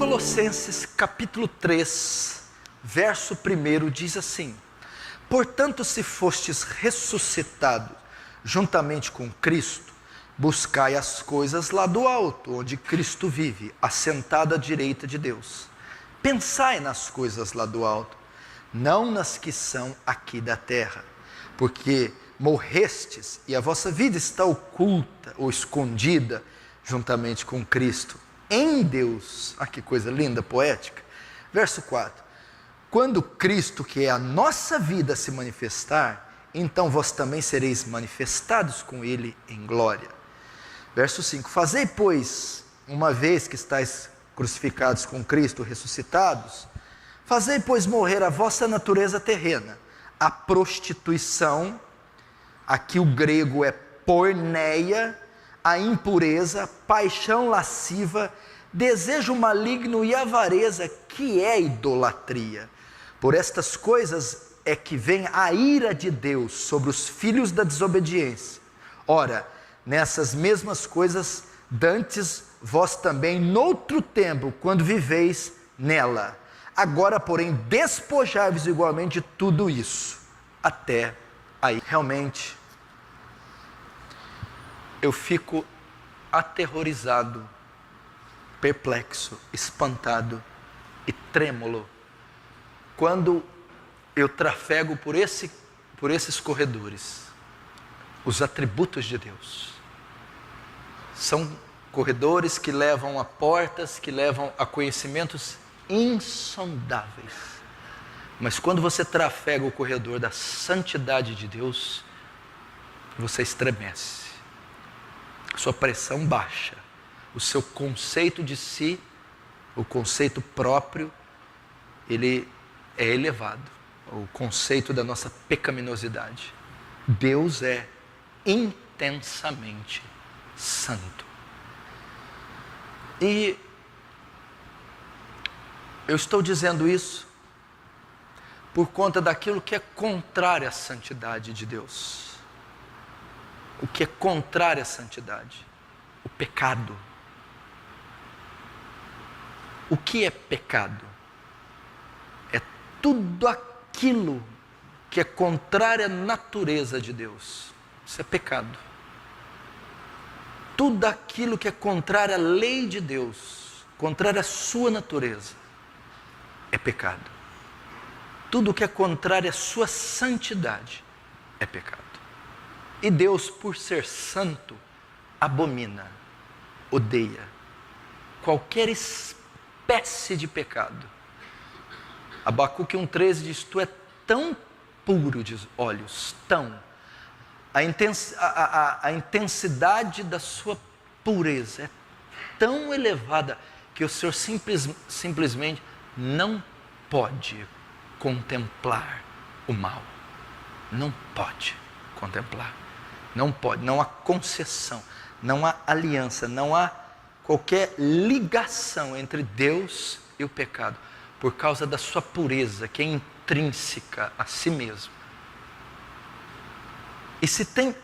Colossenses capítulo 3, verso 1 diz assim: portanto, se fostes ressuscitados juntamente com Cristo, buscai as coisas lá do alto, onde Cristo vive, assentado à direita de Deus. Pensai nas coisas lá do alto, não nas que são aqui da terra, porque morrestes e a vossa vida está oculta ou escondida juntamente com Cristo em Deus. Ah, que coisa linda, poética. Verso 4: quando Cristo, que é a nossa vida, se manifestar, então vós também sereis manifestados com Ele em glória. Verso 5: fazei, pois, uma vez que estáis crucificados com Cristo, ressuscitados, fazei, pois, morrer a vossa natureza terrena, a prostituição, aqui o grego é porneia, a impureza, paixão lasciva, desejo maligno e avareza, que é idolatria. Por estas coisas é que vem a ira de Deus sobre os filhos da desobediência. Ora, nessas mesmas coisas, dantes vós também, noutro tempo, quando viveis nela. Agora, porém, despojai-vos igualmente de tudo isso. Até aí. Realmente, eu fico aterrorizado, perplexo, espantado e trêmulo quando eu trafego por esses corredores. Os atributos de Deus são corredores que levam a portas, que levam a conhecimentos insondáveis. Mas quando você trafega o corredor da santidade de Deus, você estremece, sua pressão baixa, o seu conceito de si, o conceito próprio, ele é elevado. O conceito da nossa pecaminosidade. Deus é intensamente santo. E eu estou dizendo isso por conta daquilo que é contrário à santidade de Deus. O que é contrário à santidade? O pecado. O que é pecado? É tudo aquilo que é contrário à natureza de Deus. Isso é pecado. Tudo aquilo que é contrário à lei de Deus, contrário à sua natureza, é pecado. Tudo que é contrário à sua santidade é pecado. E Deus, por ser santo, abomina, odeia qualquer espécie de pecado. Abacuque 1,13 diz: tu é tão puro de olhos, tão. A intensidade da sua pureza é tão elevada que o Senhor simplesmente não pode contemplar o mal. Não pode contemplar. Não pode, não há concessão, não há aliança, não há qualquer ligação entre Deus e o pecado, por causa da sua pureza, que é intrínseca a si mesmo. E se tem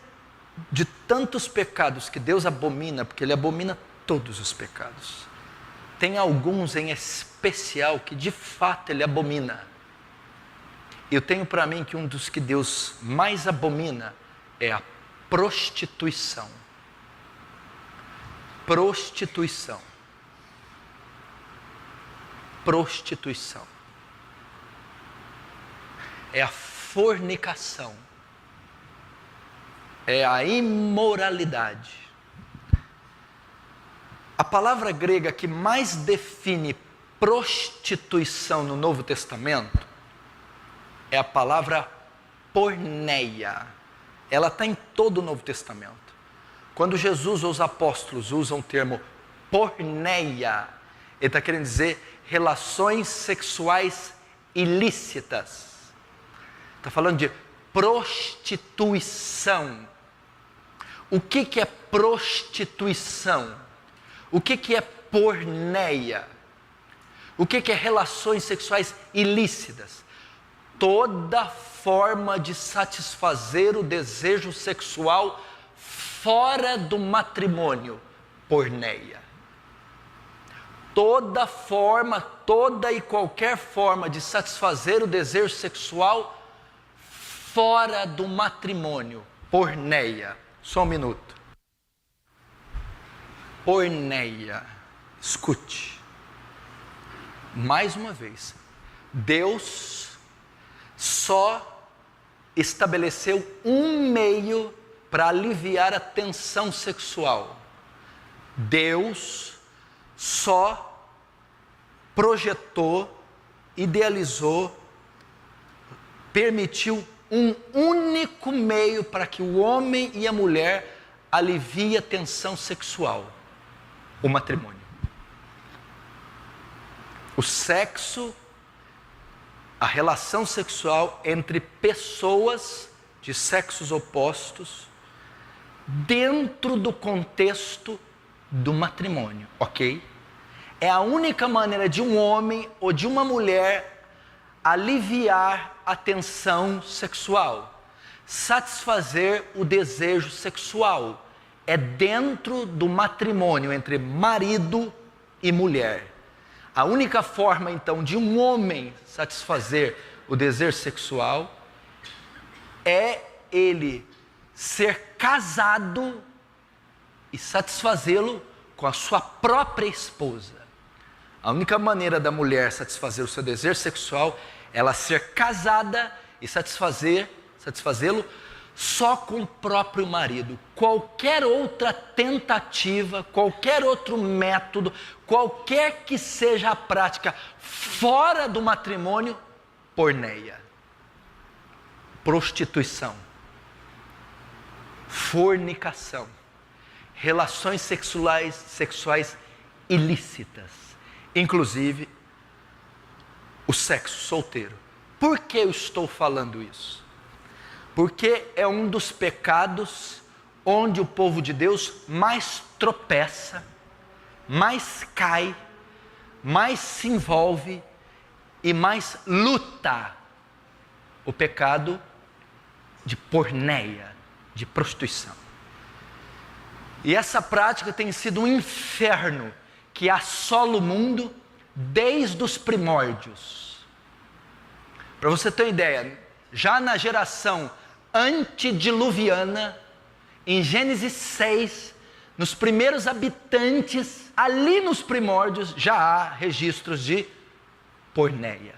de tantos pecados que Deus abomina, porque Ele abomina todos os pecados, tem alguns em especial que de fato Ele abomina. Eu tenho para mim que um dos que Deus mais abomina é a prostituição. Prostituição. Prostituição. É a fornicação. É a imoralidade. A palavra grega que mais define prostituição no Novo Testamento é a palavra porneia. Ela está em todo o Novo Testamento. Quando Jesus ou os apóstolos usam o termo porneia, ele está querendo dizer relações sexuais ilícitas. Está falando de prostituição. O que é prostituição? O que é porneia? O que é relações sexuais ilícitas? Toda forma de satisfazer o desejo sexual fora do matrimônio, porneia. toda forma, toda e qualquer forma de satisfazer o desejo sexual fora do matrimônio. Porneia. Só um minuto. Porneia. Escute. Mais uma vez. Deus só estabeleceu um meio para aliviar a tensão sexual. Deus só projetou, idealizou, permitiu um único meio para que o homem e a mulher aliviem a tensão sexual: o matrimônio. O sexo, a relação sexual entre pessoas de sexos opostos, dentro do contexto do matrimônio, ok? É a única maneira de um homem ou de uma mulher aliviar a tensão sexual, satisfazer o desejo sexual. É dentro do matrimônio entre marido e mulher. A única forma então de um homem satisfazer o desejo sexual é ele ser casado e satisfazê-lo com a sua própria esposa. A única maneira da mulher satisfazer o seu desejo sexual é ela ser casada e satisfazê-lo só com o próprio marido. Qualquer outra tentativa, qualquer outro método, qualquer que seja a prática fora do matrimônio, porneia, prostituição, fornicação, relações sexuais ilícitas, inclusive o sexo solteiro. Por que eu estou falando isso? Porque é um dos pecados onde o povo de Deus mais tropeça, mais cai, mais se envolve e mais luta. O pecado de porneia, de prostituição. E essa prática tem sido um inferno que assola o mundo desde os primórdios. Para você ter uma ideia, já na geração antediluviana, em Gênesis 6, nos primeiros habitantes, ali nos primórdios, já há registros de porneia.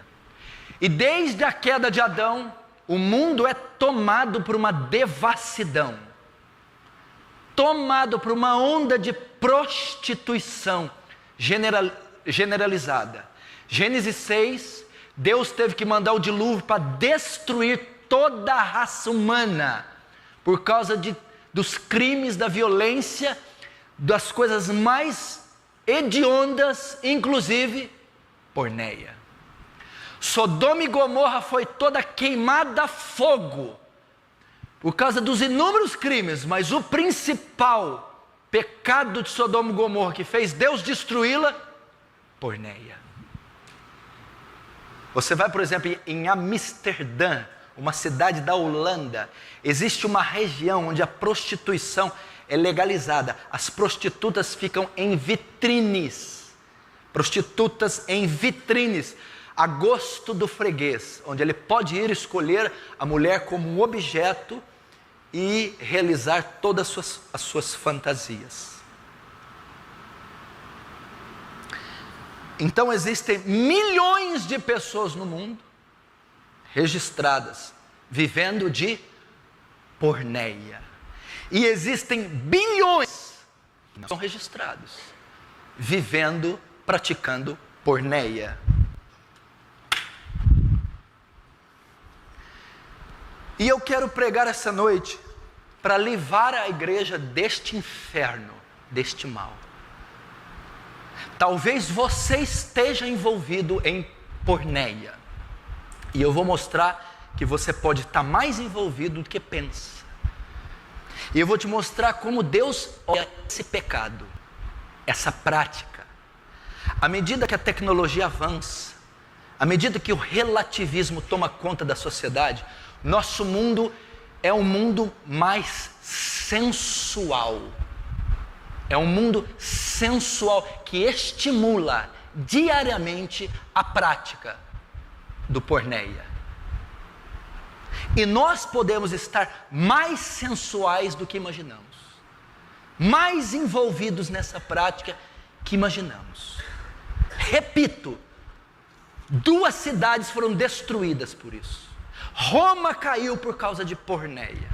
E desde a queda de Adão, o mundo é tomado por uma devassidão, tomado por uma onda de prostituição generalizada. Gênesis 6, Deus teve que mandar o dilúvio para destruir toda a raça humana, por causa dos crimes, da violência, das coisas mais hediondas, inclusive porneia. Sodoma e Gomorra foi toda queimada a fogo, por causa dos inúmeros crimes, mas o principal pecado de Sodoma e Gomorra que fez Deus destruí-la, porneia. Você vai, por exemplo, em Amsterdã, uma cidade da Holanda, existe uma região onde a prostituição é legalizada. As prostitutas ficam em vitrines, a gosto do freguês, onde ele pode ir escolher a mulher como um objeto e realizar todas as suas fantasias. Então existem milhões de pessoas no mundo registradas, vivendo de porneia. E existem bilhões que não são registrados, vivendo, praticando porneia. E eu quero pregar essa noite para livrar a igreja deste inferno, deste mal. Talvez você esteja envolvido em porneia. E eu vou mostrar que você pode estar mais envolvido do que pensa. E eu vou te mostrar como Deus olha esse pecado, essa prática. À medida que a tecnologia avança, à medida que o relativismo toma conta da sociedade, nosso mundo é um mundo mais sensual. É um mundo sensual que estimula diariamente a prática do porneia. E nós podemos estar mais sensuais do que imaginamos, mais envolvidos nessa prática que imaginamos. Repito, 2 cidades foram destruídas por isso. Roma caiu por causa de porneia.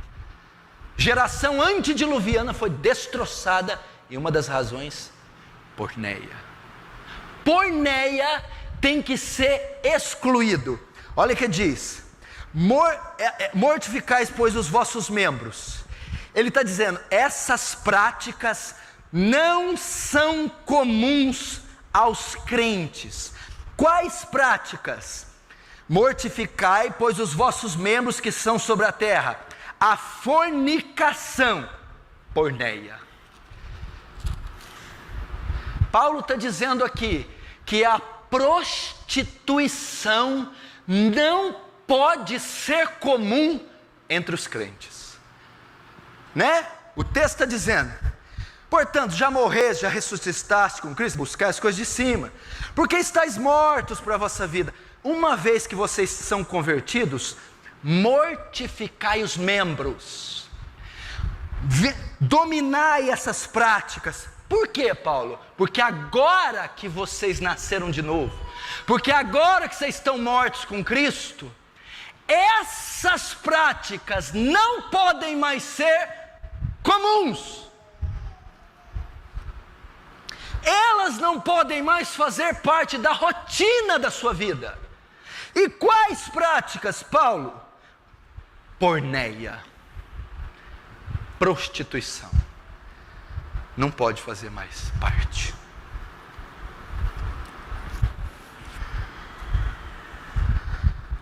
Geração antediluviana foi destroçada, e uma das razões, porneia. Porneia tem que ser excluído. Olha o que diz: mortificais, pois, os vossos membros. Ele está dizendo, essas práticas não são comuns aos crentes. Quais práticas? Mortificai, pois, os vossos membros que são sobre a terra. A fornicação, porneia. Paulo está dizendo aqui que a prostituição não pode ser comum entre os crentes, né? O texto está dizendo, portanto, já morreste, já ressuscitaste com Cristo, buscai as coisas de cima, porque estáis mortos para a vossa vida. Uma vez que vocês são convertidos, mortificai os membros, dominai essas práticas. Por quê, Paulo? Porque agora que vocês nasceram de novo, porque agora que vocês estão mortos com Cristo, essas práticas não podem mais ser comuns. Elas não podem mais fazer parte da rotina da sua vida. E quais práticas, Paulo? Porneia, prostituição. Não pode fazer mais parte.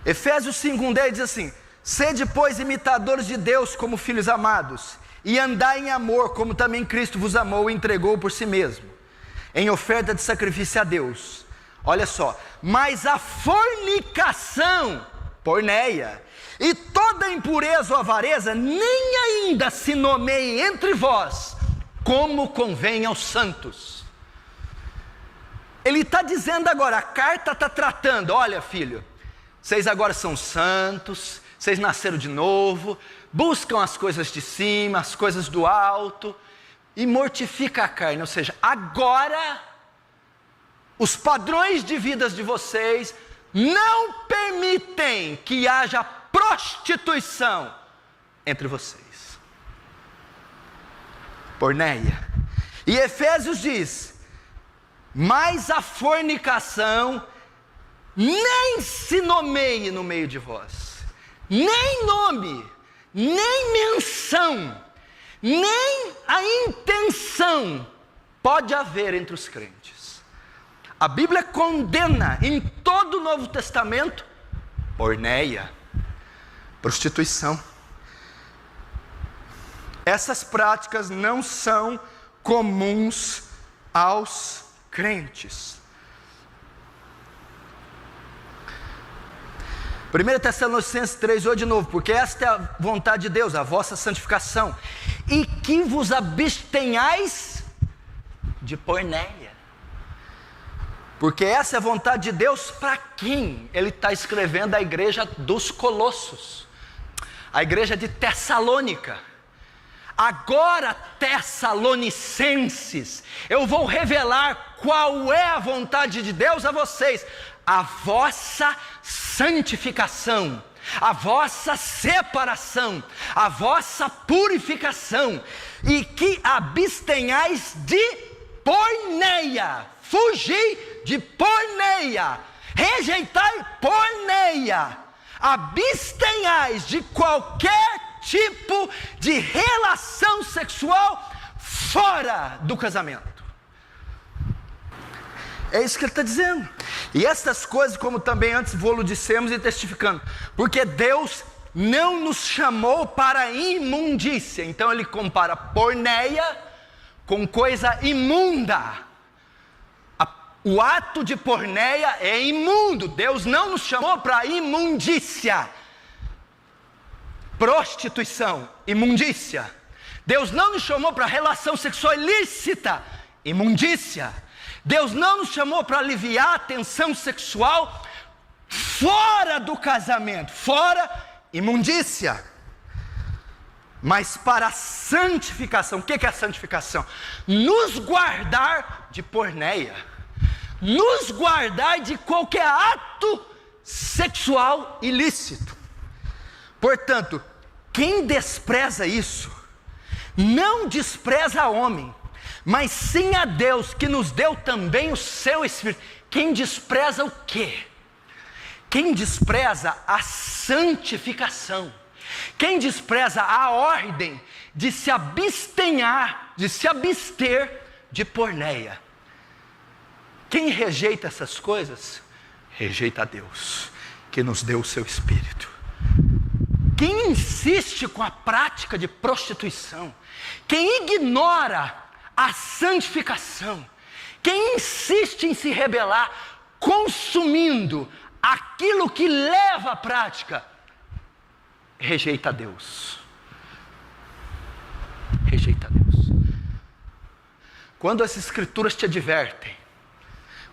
Efésios 5:10 diz assim: sede, pois, imitadores de Deus como filhos amados, e andai em amor, como também Cristo vos amou e entregou por si mesmo, em oferta de sacrifício a Deus. Olha só, mas a fornicação, porneia, e toda impureza ou avareza, nem ainda se nomeie entre vós, como convém aos santos. Ele está dizendo agora, a carta está tratando, olha filho, vocês agora são santos, vocês nasceram de novo, buscam as coisas de cima, as coisas do alto, e mortifica a carne, ou seja, agora, os padrões de vida de vocês não permitem que haja prostituição entre vocês. Porneia. E Efésios diz, mas a fornicação nem se nomeie no meio de vós, nem nome, nem menção, nem a intenção pode haver entre os crentes. A Bíblia condena em todo o Novo Testamento porneia, prostituição. Essas práticas não são comuns aos crentes. 1 Tessalonicenses 3:8 de novo, porque esta é a vontade de Deus, a vossa santificação, e que vos abstenhais de porneia. Porque essa é a vontade de Deus para quem? Ele está escrevendo a igreja dos Colossos, a igreja de Tessalônica. Agora, Tessalonicenses, eu vou revelar qual é a vontade de Deus a vocês: a vossa santificação, a vossa separação, a vossa purificação, e que abstenhais de porneia. Fugir de porneia, rejeitai porneia, abstenhais de qualquer tipo de relação sexual fora do casamento. É isso que ele está dizendo. E estas coisas, como também antes vou-lo dissemos e testificando, porque Deus não nos chamou para imundícia. Então ele compara porneia com coisa imunda. O ato de porneia é imundo. Deus não nos chamou para imundícia. Prostituição, imundícia. Deus não nos chamou para relação sexual ilícita, imundícia. Deus não nos chamou para aliviar a tensão sexual fora do casamento, fora imundícia, mas para a santificação. O que é a santificação? Nos guardar de porneia, nos guardar de qualquer ato sexual ilícito. Portanto, quem despreza isso, não despreza a homem, mas sim a Deus, que nos deu também o seu Espírito. Quem despreza o quê? Quem despreza a santificação, quem despreza a ordem de se abstenhar, de se abster de porneia. Quem rejeita essas coisas, rejeita a Deus, que nos deu o seu Espírito. Quem insiste com a prática de prostituição, quem ignora a santificação, quem insiste em se rebelar, consumindo aquilo que leva à prática, rejeita a Deus. Rejeita a Deus. Quando as Escrituras te advertem,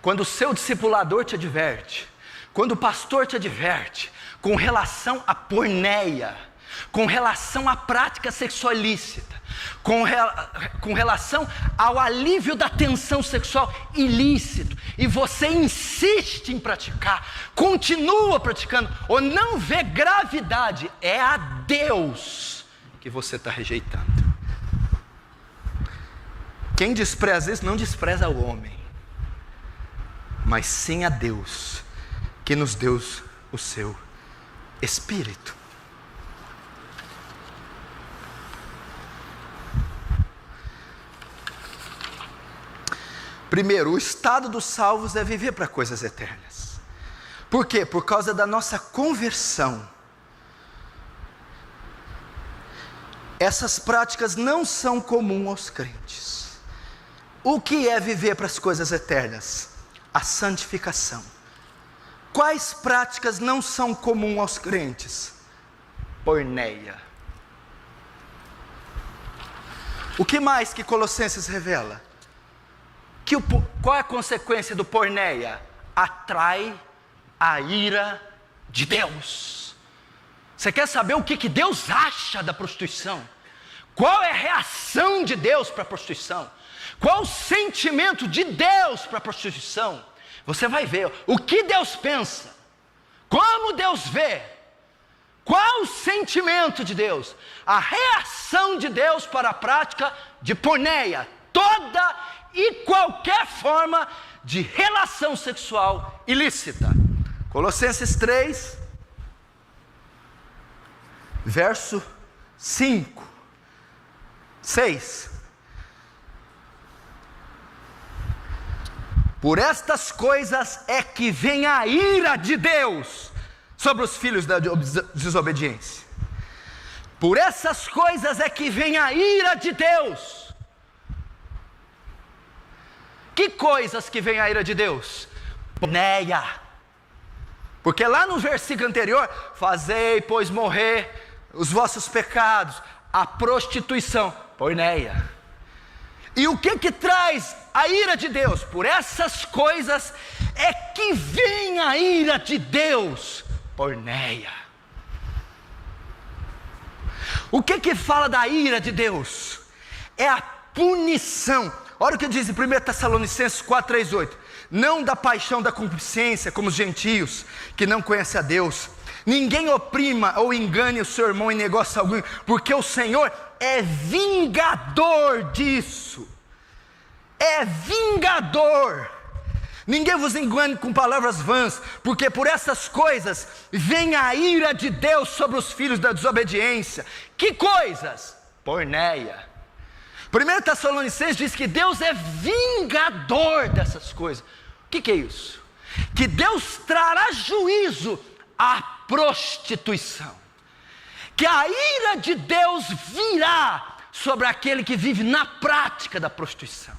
quando o seu discipulador te adverte, quando o pastor te adverte, com relação à porneia, com relação à prática sexual ilícita, com relação ao alívio da tensão sexual ilícito, e você insiste em praticar, continua praticando, ou não vê gravidade, é a Deus que você está rejeitando. Quem despreza isso não despreza o homem, mas sim a Deus, que nos deu o seu Espírito. Primeiro, o estado dos salvos é viver para coisas eternas. Por quê? Por causa da nossa conversão. Essas práticas não são comuns aos crentes. O que é viver para as coisas eternas? A santificação. Quais práticas não são comuns aos crentes? Porneia. O que mais que Colossenses revela? Qual é a consequência do porneia? Atrai a ira de Deus. Você quer saber o que Deus acha da prostituição? Qual é a reação de Deus para a prostituição? Qual o sentimento de Deus para a prostituição? Você vai ver o que Deus pensa, como Deus vê, qual o sentimento de Deus, a reação de Deus para a prática de porneia, toda e qualquer forma de relação sexual ilícita. Colossenses 3, verso 5, 6. Por estas coisas é que vem a ira de Deus sobre os filhos da desobediência. Por essas coisas é que vem a ira de Deus. Que coisas que vem a ira de Deus? Porneia. Porque lá no versículo anterior, fazei, pois morrer os vossos pecados, a prostituição, porneia. E o que traz a ira de Deus? Por essas coisas é que vem a ira de Deus, porneia. O que fala da ira de Deus? É a punição. Olha o que diz em 1 Tessalonicenses 4, 3, 8. Não da paixão da concupiscência, como os gentios, que não conhecem a Deus. Ninguém oprima ou engane o seu irmão em negócio algum, porque o Senhor é vingador disso. É vingador. Ninguém vos engane com palavras vãs, porque por essas coisas vem a ira de Deus sobre os filhos da desobediência. Que coisas? Porneia. 1 Tessalonicenses diz que Deus é vingador dessas coisas. O que é isso? Que Deus trará juízo à prostituição. Que a ira de Deus virá sobre aquele que vive na prática da prostituição.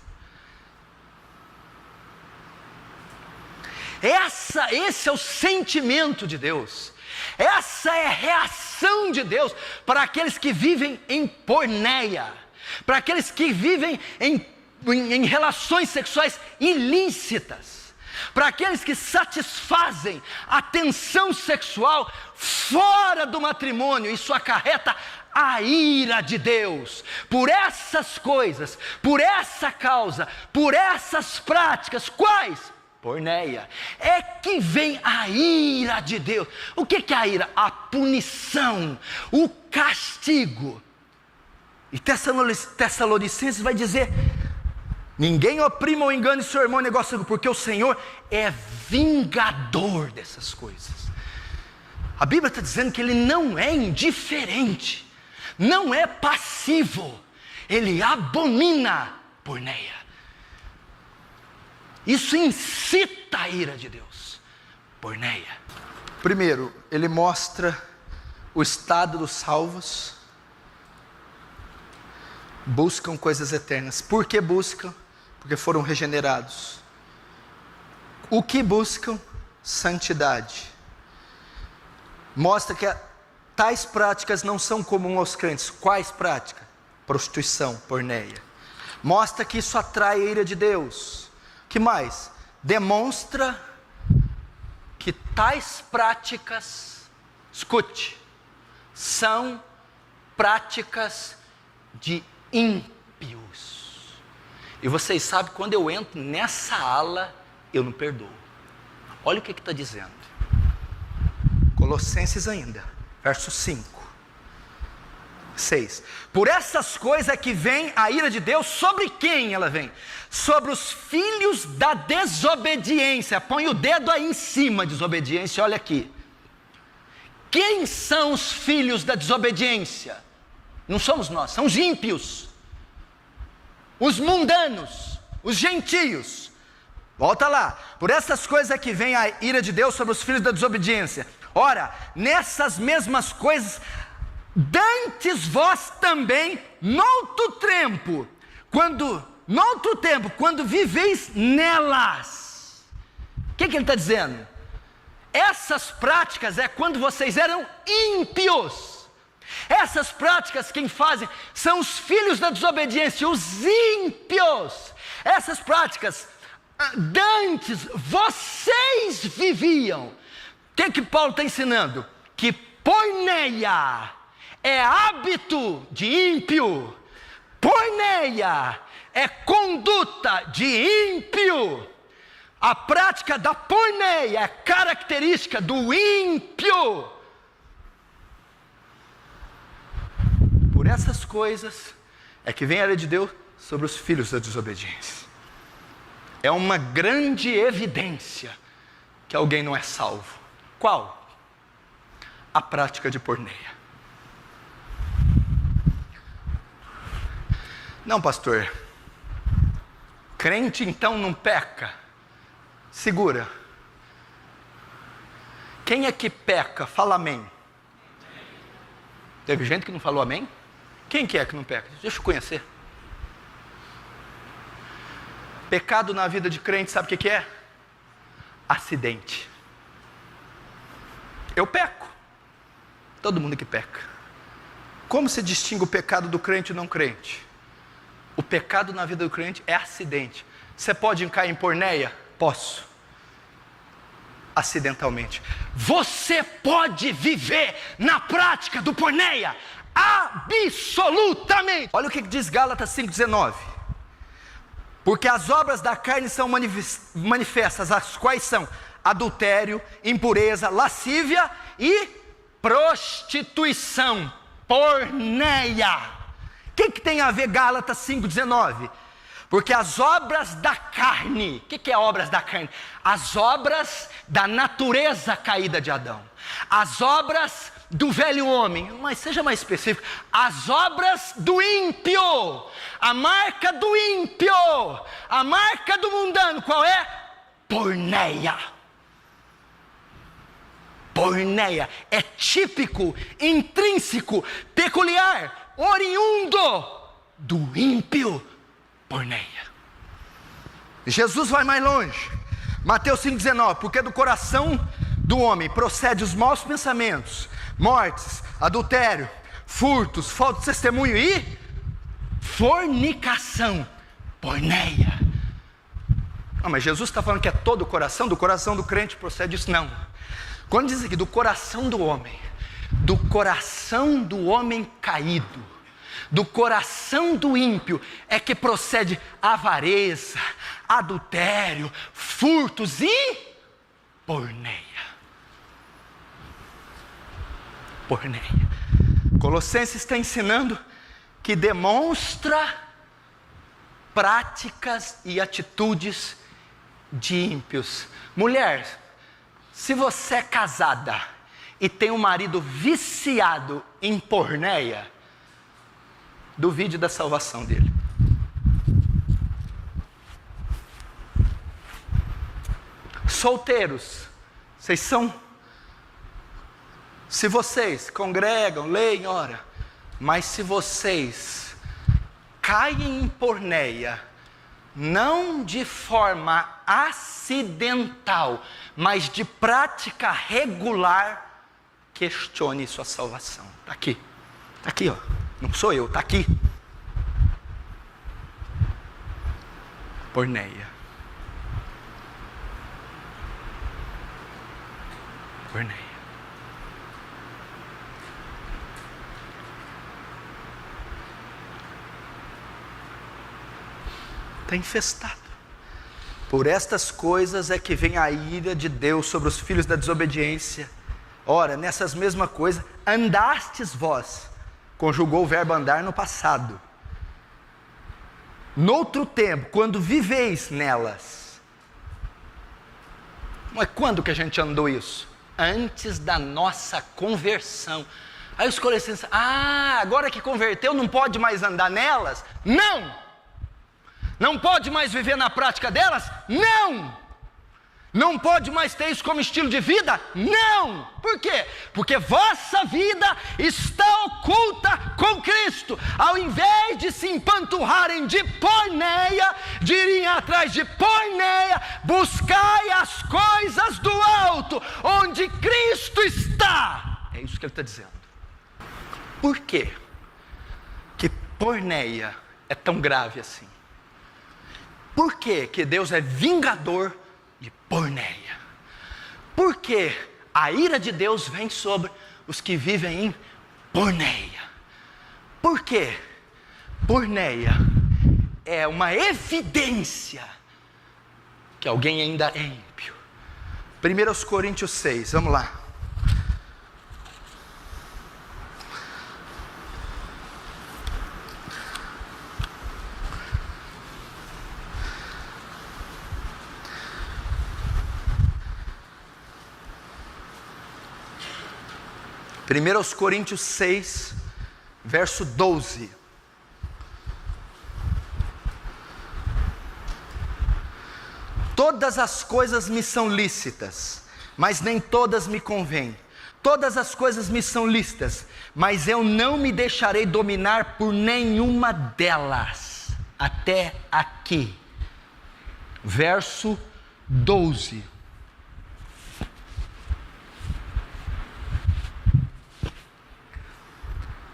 Esse é o sentimento de Deus. Essa é a reação de Deus para aqueles que vivem em porneia, para aqueles que vivem em relações sexuais ilícitas, para aqueles que satisfazem a tensão sexual fora do matrimônio. Isso acarreta a ira de Deus. Por essas coisas, por essa causa, por essas práticas, quais? Porneia. É que vem a ira de Deus. O que é a ira? A punição, o castigo. E Tessalonicenses vai dizer: ninguém oprima ou engane seu irmão em negócio, porque o Senhor é vingador dessas coisas. A Bíblia está dizendo que Ele não é indiferente, não é passivo, Ele abomina porneia. Isso incita a ira de Deus. Porneia. Primeiro, Ele mostra o estado dos salvos. Buscam coisas eternas. Por que buscam? Porque foram regenerados. O que buscam? Santidade. Mostra que tais práticas não são comuns aos crentes. Quais práticas? Prostituição, porneia. Mostra que isso atrai a ira de Deus. Que mais? Demonstra que tais práticas, escute, são práticas de ímpios. E vocês sabem, quando eu entro nessa ala, eu não perdoo. Olha o que está dizendo. Colossenses ainda, verso 5, 6. Por essas coisas é que vem a ira de Deus. Sobre quem ela vem? Sobre os filhos da desobediência. Põe o dedo aí em cima, desobediência, olha aqui. Quem são os filhos da desobediência? Não somos nós, são os ímpios, os mundanos, os gentios. Volta lá. Por essas coisas é que vem a ira de Deus sobre os filhos da desobediência. Ora, nessas mesmas coisas, dantes vós também, noutro tempo, quando viveis nelas. O que ele está dizendo? Essas práticas é quando vocês eram ímpios. Essas práticas quem fazem são os filhos da desobediência, os ímpios. Essas práticas, dantes vocês viviam. O que Paulo está ensinando? Que porneia é hábito de ímpio. Porneia é conduta de ímpio. A prática da porneia é característica do ímpio. Por essas coisas é que vem a ira de Deus sobre os filhos da desobediência. É uma grande evidência que alguém não é salvo. Qual? A prática de porneia. Não, pastor, crente então não peca? Segura. Quem é que peca? Fala amém. Teve gente que não falou amém? Quem que é que não peca? Deixa eu conhecer. Pecado na vida de crente, sabe o que é? Acidente. Eu peco. Todo mundo que peca. Como se distingue o pecado do crente e não crente? O pecado na vida do crente é acidente. Você pode cair em porneia? Posso. Acidentalmente. Você pode viver na prática do porneia? Absolutamente. Olha o que diz Gálatas 5,19. Porque as obras da carne são manifestas, as quais são adultério, impureza, lascívia e prostituição, porneia. O que tem a ver Gálatas 5,19? Porque as obras da carne, o que é obras da carne? As obras da natureza caída de Adão, as obras do velho homem, mas seja mais específico, as obras do ímpio, a marca do ímpio, a marca do mundano, qual é? Porneia. Porneia é típico, intrínseco, peculiar, oriundo do ímpio. Porneia. Jesus vai mais longe. Mateus 5,19. Porque do coração do homem procede os maus pensamentos, mortes, adultério, furtos, falta de testemunho e fornicação, porneia. Não, mas Jesus está falando que é todo o coração, do coração do crente procede isso? Não. Quando diz aqui do coração do homem caído, do coração do ímpio, é que procede avareza, adultério, furtos e porneia. Colossenses está ensinando que demonstra práticas e atitudes de ímpios. Mulher, se você é casada e tem um marido viciado em porneia, duvide da salvação dele. Solteiros, vocês são... Se vocês congregam, leem, oram, mas se vocês caem em porneia, não de forma acidental, mas de prática regular, questione sua salvação. Está aqui, ó. Não sou eu, está aqui. Porneia. Está infestado. Por estas coisas é que vem a ira de Deus sobre os filhos da desobediência. Ora, nessas mesmas coisas, andastes vós, conjugou o verbo andar no passado, noutro tempo, quando viveis nelas. Mas quando que a gente andou isso? Antes da nossa conversão. Aí os colossenses, agora que converteu não pode mais andar nelas? Não pode mais viver na prática delas? Não pode mais ter isso como estilo de vida? Não! Por quê? Porque vossa vida está oculta com Cristo. Ao invés de se empanturrarem de porneia, de irem atrás de porneia, buscai as coisas do alto, onde Cristo está. É isso que ele está dizendo. Por quê que porneia é tão grave assim? Por quê que Deus é vingador de porneia? Porque a ira de Deus vem sobre os que vivem em porneia. Por quê? Porneia é uma evidência que alguém ainda é ímpio. 1 Coríntios 6, vamos lá. Primeiros Coríntios 6, verso 12. Todas as coisas me são lícitas, mas nem todas me convêm. Todas as coisas me são lícitas, mas eu não me deixarei dominar por nenhuma delas. Até aqui. Verso 12.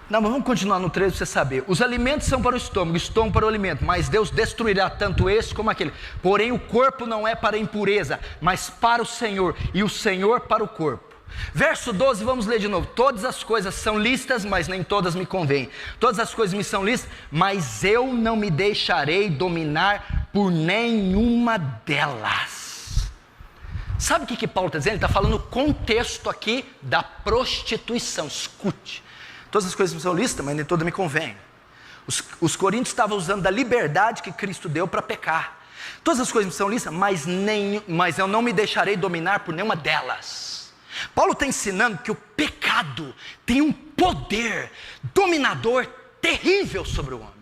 Não, mas vamos continuar no 13 para você saber. Os alimentos são para o estômago para o alimento, mas Deus destruirá tanto esse como aquele. Porém o corpo não é para a impureza, mas para o Senhor, e o Senhor para o corpo. Verso 12, vamos ler de novo. Todas as coisas são lícitas, mas nem todas me convêm. Todas as coisas me são lícitas, mas eu não me deixarei dominar por nenhuma delas. Sabe o que Paulo está dizendo? Ele está falando o contexto aqui da prostituição. Escute. Todas as coisas me são lícitas, mas nem todas me convêm. Os coríntios estavam usando da liberdade que Cristo deu para pecar. Todas as coisas me são lícitas, mas eu não me deixarei dominar por nenhuma delas. Paulo está ensinando que o pecado tem um poder dominador terrível sobre o homem.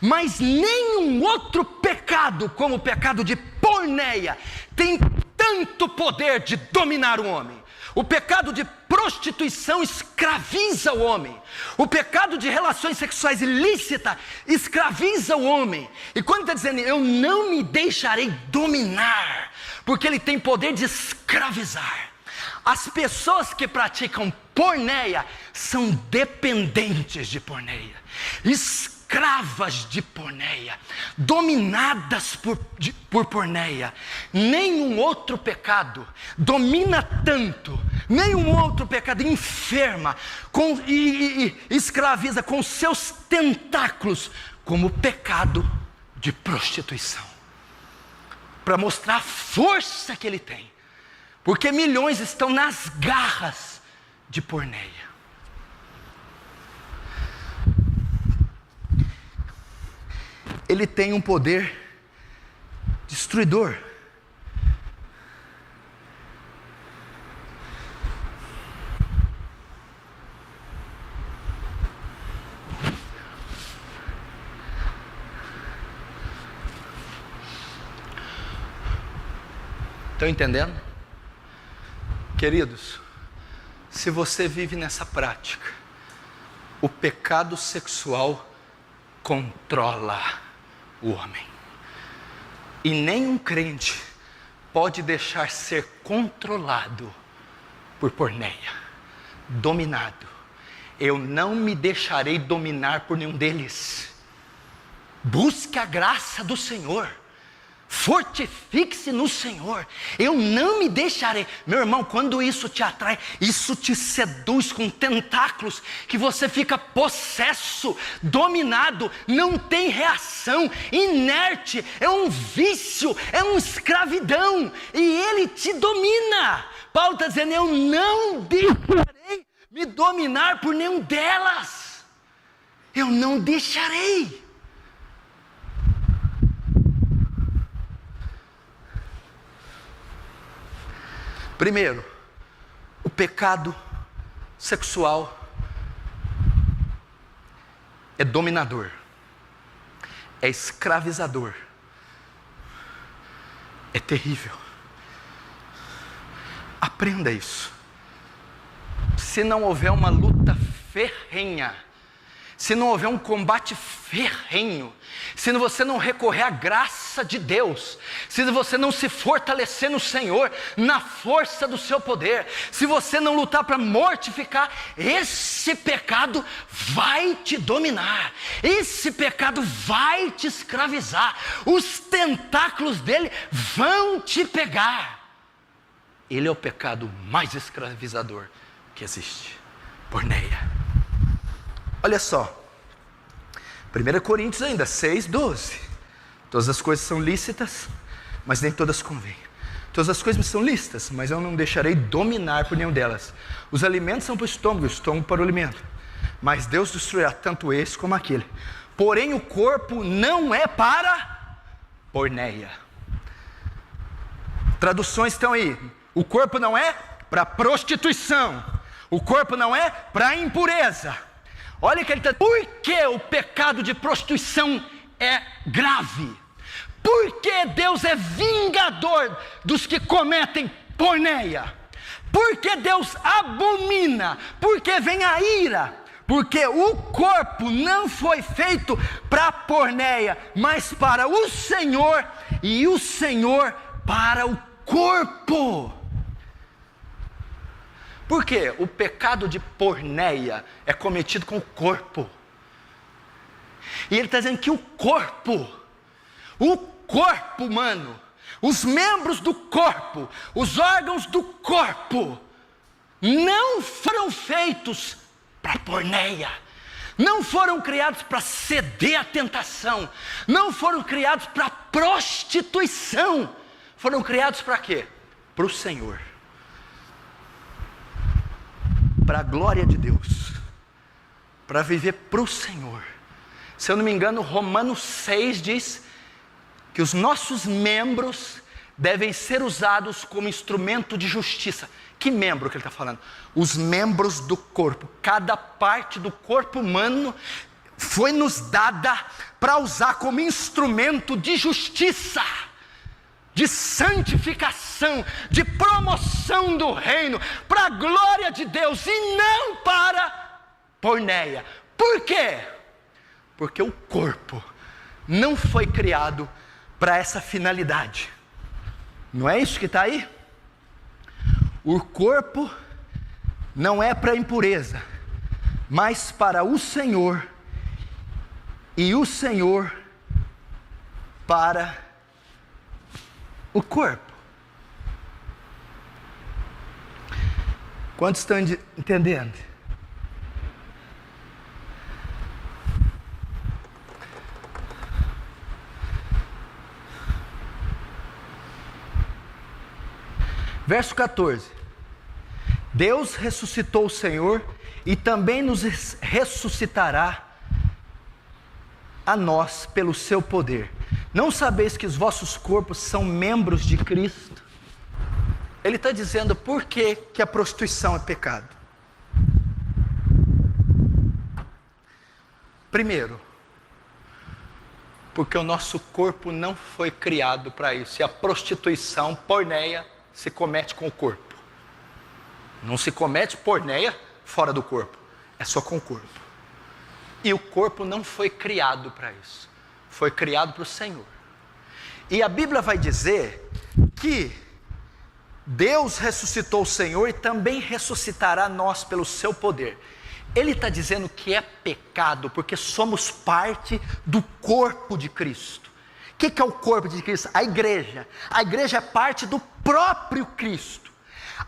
Mas nenhum outro pecado, como o pecado de porneia, tem tanto poder de dominar o homem. O pecado de prostituição escraviza o homem. O pecado de relações sexuais ilícitas escraviza o homem. E quando está dizendo, eu não me deixarei dominar, porque ele tem poder de escravizar. As pessoas que praticam porneia são dependentes de porneia, escravas de porneia, dominadas por porneia. Nenhum outro pecado domina tanto, nenhum outro pecado enferma e escraviza com seus tentáculos como o pecado de prostituição. Para mostrar a força que ele tem, porque milhões estão nas garras de porneia. Ele tem um poder destruidor. Estão entendendo? Queridos, se você vive nessa prática, o pecado sexual controla o homem. E nenhum crente pode deixar ser controlado por porneia, dominado. Eu não me deixarei dominar por nenhum deles. Busque a graça do Senhor. Fortifique-se no Senhor. Eu não me deixarei. Meu irmão, quando isso te atrai, isso te seduz com tentáculos, que você fica possesso, dominado, não tem reação, inerte, é um vício, é uma escravidão, e ele te domina. Paulo está dizendo: eu não deixarei me dominar por nenhum delas. Eu não deixarei. Primeiro, o pecado sexual é dominador, é escravizador, é terrível. Aprenda isso. Se não houver uma luta ferrenha, se não houver um combate ferrenho, se você não recorrer à graça de Deus, se você não se fortalecer no Senhor, na força do seu poder, se você não lutar para mortificar, esse pecado vai te dominar, esse pecado vai te escravizar, os tentáculos dele vão te pegar. Ele é o pecado mais escravizador que existe, porneia. Olha só, 1 Coríntios ainda, 6:12. Todas as coisas são lícitas, mas nem todas convêm. Todas as coisas são lícitas, mas eu não deixarei dominar por nenhum delas. Os alimentos são para o estômago para o alimento. Mas Deus destruirá tanto esse como aquele. Porém o corpo não é para porneia. Traduções estão aí. O corpo não é para prostituição. O corpo não é para impureza. Olha que ele está. Por que o pecado de prostituição é grave? Por que Deus é vingador dos que cometem porneia? Por que Deus abomina? Por que vem a ira? Porque o corpo não foi feito para porneia, mas para o Senhor, e o Senhor para o corpo. Por quê? O pecado de porneia é cometido com o corpo. E ele está dizendo que o corpo humano, os membros do corpo, os órgãos do corpo, não foram feitos para porneia. Não foram criados para ceder à tentação. Não foram criados para prostituição. Foram criados para quê? Para o Senhor. Para a glória de Deus, para viver para o Senhor. Se eu não me engano, Romanos 6 diz que os nossos membros devem ser usados como instrumento de justiça. Que membro que ele está falando? Os membros do corpo. Cada parte do corpo humano foi nos dada para usar como instrumento de justiça, de santificação, de promoção do reino, para a glória de Deus e não para porneia. Por quê? Porque o corpo não foi criado para essa finalidade. Não é isso que está aí? O corpo não é para impureza, mas para o Senhor, e o Senhor para o corpo. Quantos estão entendendo? Verso 14. Deus ressuscitou o Senhor e também nos ressuscitará a nós pelo seu poder. Não sabeis que os vossos corpos são membros de Cristo? Ele está dizendo por que a prostituição é pecado. Primeiro, porque o nosso corpo não foi criado para isso. E a prostituição, porneia, se comete com o corpo. Não se comete porneia fora do corpo, é só com o corpo. E o corpo não foi criado para isso, foi criado para o Senhor. E a Bíblia vai dizer que Deus ressuscitou o Senhor e também ressuscitará nós pelo seu poder. Ele está dizendo que é pecado porque somos parte do corpo de Cristo. O que é o corpo de Cristo? A igreja. A igreja é parte do próprio Cristo.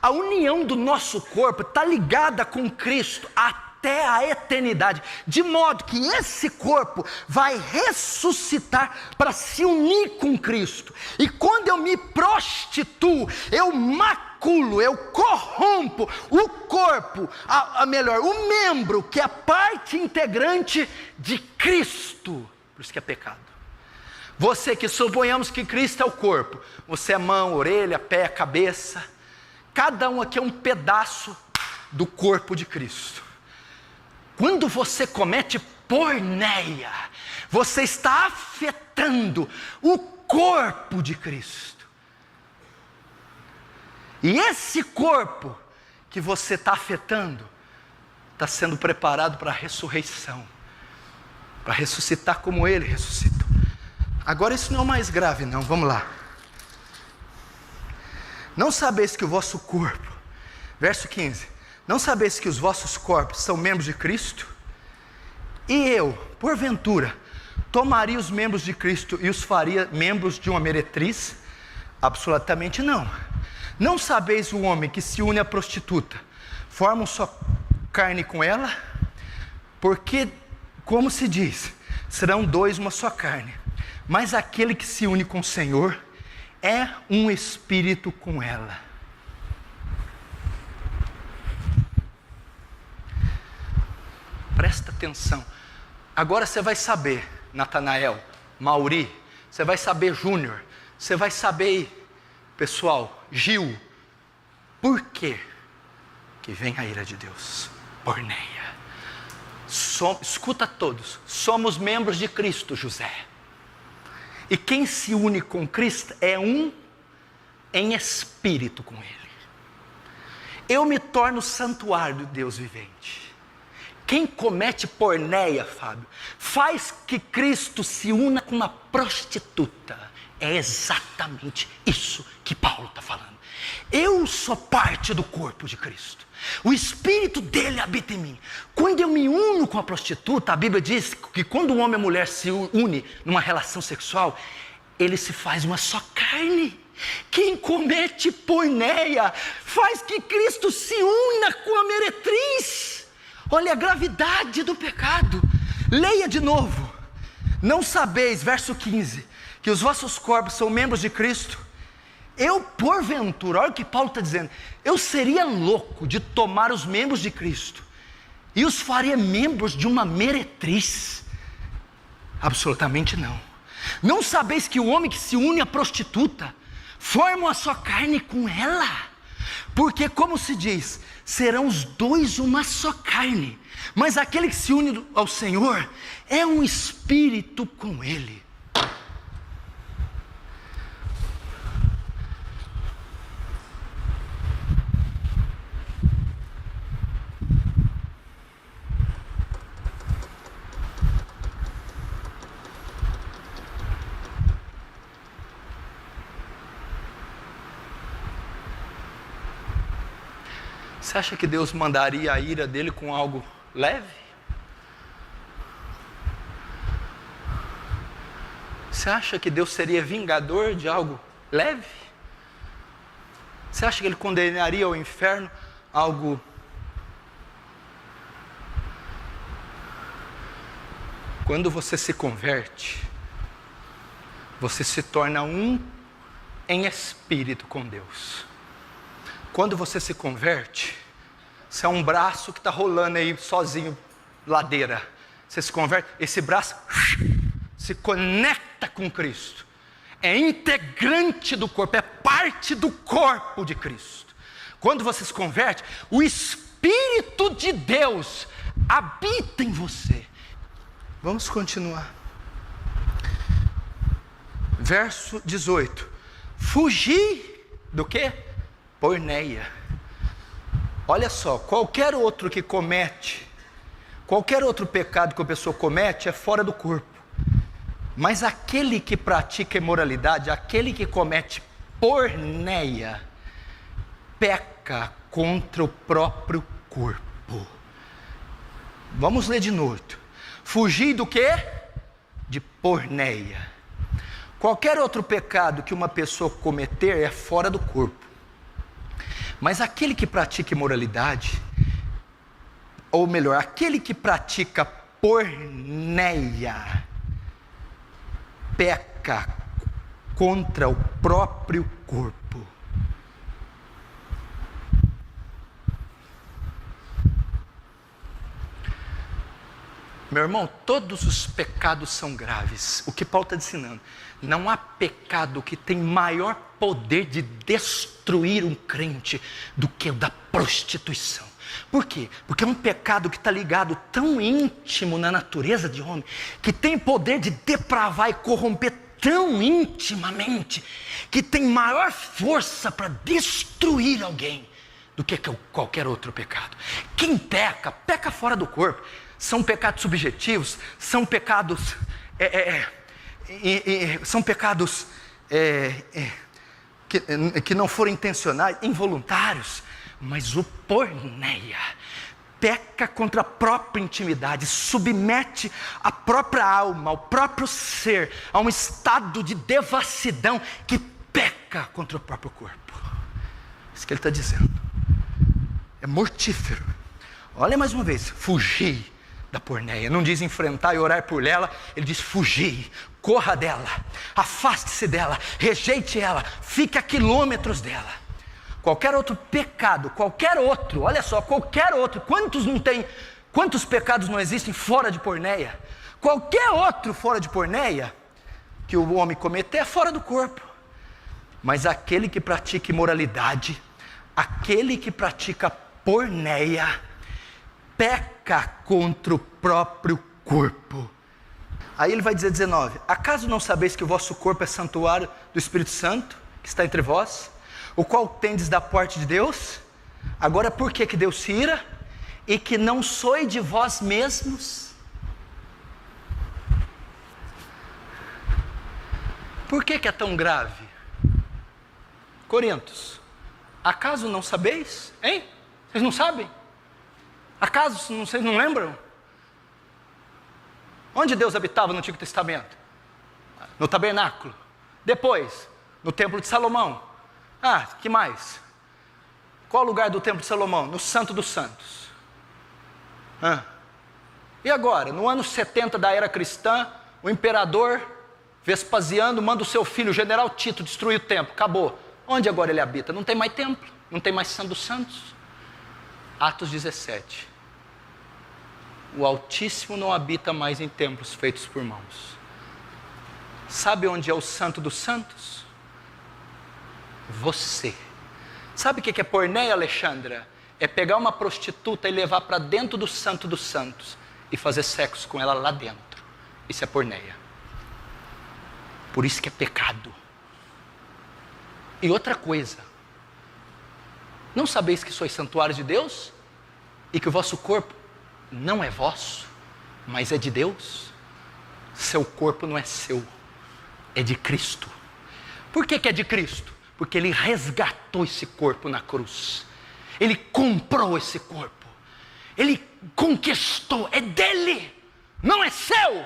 A união do nosso corpo está ligada com Cristo até a eternidade, de modo que esse corpo vai ressuscitar para se unir com Cristo. E quando eu me prostituo, eu maculo, eu corrompo o corpo, o membro que é a parte integrante de Cristo. Por isso que é pecado. Você que suponhamos que Cristo é o corpo, você é mão, orelha, pé, cabeça, cada um aqui é um pedaço do corpo de Cristo. Quando você comete porneia, você está afetando o corpo de Cristo. E esse corpo que você está afetando, está sendo preparado para a ressurreição, para ressuscitar como Ele ressuscitou. Agora isso não é o mais grave não, vamos lá. Não sabeis que o vosso corpo, verso 15, não sabeis que os vossos corpos são membros de Cristo? E eu, porventura, tomaria os membros de Cristo e os faria membros de uma meretriz? Absolutamente não. Não sabeis o homem que se une à prostituta, forma só carne com ela? Porque, como se diz, serão dois uma só carne. Mas aquele que se une com o Senhor é um espírito com ela. Presta atenção. Agora você vai saber, Natanael, Mauri, você vai saber, Júnior, você vai saber, pessoal, Gil, por quê que vem a ira de Deus? Porneia. Escuta todos, somos membros de Cristo, José. E quem se une com Cristo é um em espírito com Ele. Eu me torno santuário do Deus vivente. Quem comete porneia, Fábio, faz que Cristo se una com uma prostituta. É exatamente isso que Paulo está falando. Eu sou parte do corpo de Cristo. O Espírito dele habita em mim. Quando eu me uno com a prostituta, a Bíblia diz que quando um homem e a mulher se unem numa relação sexual, ele se faz uma só carne. Quem comete porneia faz que Cristo se una com a meretriz. Olha a gravidade do pecado. Leia de novo. Não sabeis, verso 15, que os vossos corpos são membros de Cristo? Eu, porventura, olha o que Paulo está dizendo, eu seria louco de tomar os membros de Cristo e os faria membros de uma meretriz? Absolutamente não. Não sabeis que o homem que se une à prostituta forma a sua carne com ela? Porque, como se diz, serão os dois uma só carne. Mas aquele que se une ao Senhor é um espírito com Ele. Você acha que Deus mandaria a ira dele com algo leve? Você acha que Deus seria vingador de algo leve? Você acha que Ele condenaria ao inferno algo? Quando você se converte, você se torna um em espírito com Deus. Quando você se converte, você é um braço que está rolando aí sozinho, ladeira. Você se converte, esse braço se conecta com Cristo. É integrante do corpo, é parte do corpo de Cristo. Quando você se converte, o Espírito de Deus habita em você. Vamos continuar. Verso 18. Fugir do quê? Porneia. Olha só, qualquer outro pecado que a pessoa comete é fora do corpo. Mas aquele que pratica imoralidade, aquele que comete porneia, peca contra o próprio corpo. Vamos ler de novo. Fugir do quê? De porneia. Qualquer outro pecado que uma pessoa cometer é fora do corpo. Mas aquele que pratica imoralidade, ou melhor, aquele que pratica porneia, peca contra o próprio corpo. Meu irmão, todos os pecados são graves. O que Paulo está ensinando? Não há pecado que tem maior poder de destruir um crente do que o da prostituição. Por quê? Porque é um pecado que está ligado tão íntimo na natureza de homem, que tem poder de depravar e corromper tão intimamente, que tem maior força para destruir alguém do que qualquer outro pecado. Quem peca, peca fora do corpo. São pecados subjetivos, são pecados que não foram intencionais, involuntários. Mas o porneia peca contra a própria intimidade, submete a própria alma, ao próprio ser, a um estado de devassidão que peca contra o próprio corpo. Isso que ele está dizendo. É mortífero. Olha mais uma vez, fugir da porneia. Não diz enfrentar e orar por ela, ele diz fugir, corra dela, afaste-se dela, rejeite ela, fique a quilômetros dela. Qualquer outro pecado, qualquer outro, olha só, qualquer outro, quantos pecados não existem fora de porneia? Qualquer outro fora de porneia que o homem cometer é fora do corpo. Mas aquele que pratica imoralidade, aquele que pratica porneia, peca contra o próprio corpo. Aí ele vai dizer 19: acaso não sabeis que o vosso corpo é santuário do Espírito Santo, que está entre vós, o qual tendes da parte de Deus? Agora por que Deus se ira? E que não sois de vós mesmos? Por que é tão grave? Coríntios, acaso não sabeis? Hein? Vocês não sabem? Acaso vocês não lembram? Onde Deus habitava no Antigo Testamento? No tabernáculo. Depois, no templo de Salomão. Que mais? Qual o lugar do templo de Salomão? No Santo dos Santos. E agora, no ano 70 da era cristã, o imperador Vespasiano manda o seu filho, o general Tito, destruir o templo. Acabou. Onde agora ele habita? Não tem mais templo, não tem mais Santo dos Santos. Atos 17. O Altíssimo não habita mais em templos feitos por mãos. Sabe onde é o Santo dos Santos? Você. Sabe o que é porneia, Alexandra? É pegar uma prostituta e levar para dentro do Santo dos Santos e fazer sexo com ela lá dentro. Isso é porneia. Por isso que é pecado. E outra coisa, não sabeis que sois santuários de Deus? E que o vosso corpo não é vosso, mas é de Deus? Seu corpo não é seu, é de Cristo. Por que é de Cristo? Porque Ele resgatou esse corpo na cruz. Ele comprou esse corpo. Ele conquistou. É dele. Não é seu.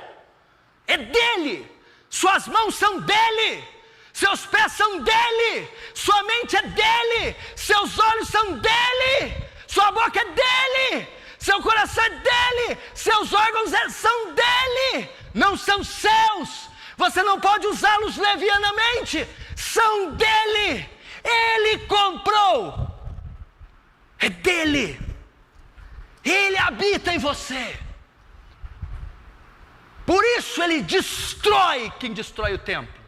É dele. Suas mãos são dele. Seus pés são dele. Sua mente é dele. Seus olhos são dele. Sua boca é dele. Seu coração é dele. Seus órgãos são dele. Não são seus. Você não pode usá-los levianamente. São dele. Ele comprou. É dele. Ele habita em você. Por isso ele destrói quem destrói o templo.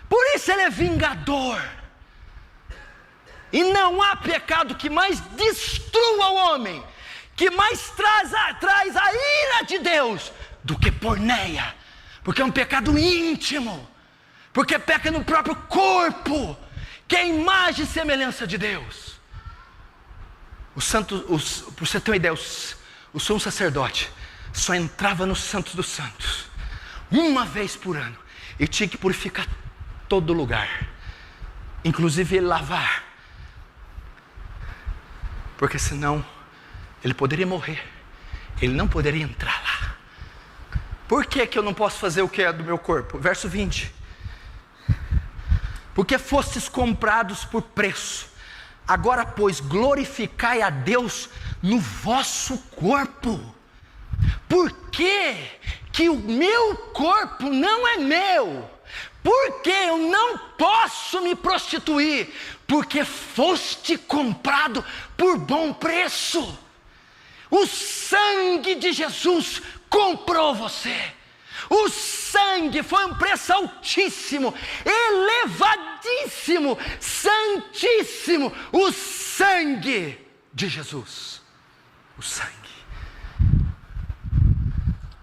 Por isso ele é vingador. E não há pecado que mais destrua o homem, que mais traz a ira de Deus, do que porneia. Porque é um pecado íntimo. Porque peca no próprio corpo, que é a imagem e semelhança de Deus. Para você ter uma ideia, o sumo sacerdote só entrava no Santos dos Santos uma vez por ano, e tinha que purificar todo lugar, inclusive ele lavar, porque senão ele poderia morrer, ele não poderia entrar lá. Por que eu não posso fazer o que é do meu corpo? Verso 20: porque fostes comprados por preço, agora pois glorificai a Deus no vosso corpo. Por que o meu corpo não é meu? Porque eu não posso me prostituir? Porque foste comprado por bom preço. O sangue de Jesus comprou você. O sangue foi um preço altíssimo, elevadíssimo, santíssimo. O sangue de Jesus. O sangue.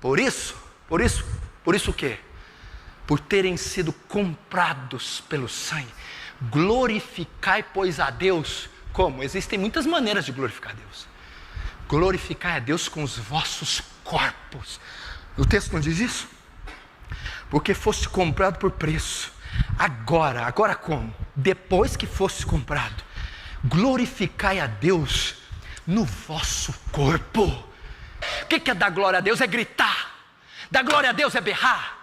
Por isso o quê? Por terem sido comprados pelo sangue, glorificai, pois, a Deus. Como? Existem muitas maneiras de glorificar a Deus. Glorificai a Deus com os vossos corpos. O texto não diz isso? Porque foste comprado por preço. Agora como? Depois que foste comprado, glorificai a Deus no vosso corpo. O que é dar glória a Deus? É gritar. Dar glória a Deus é berrar.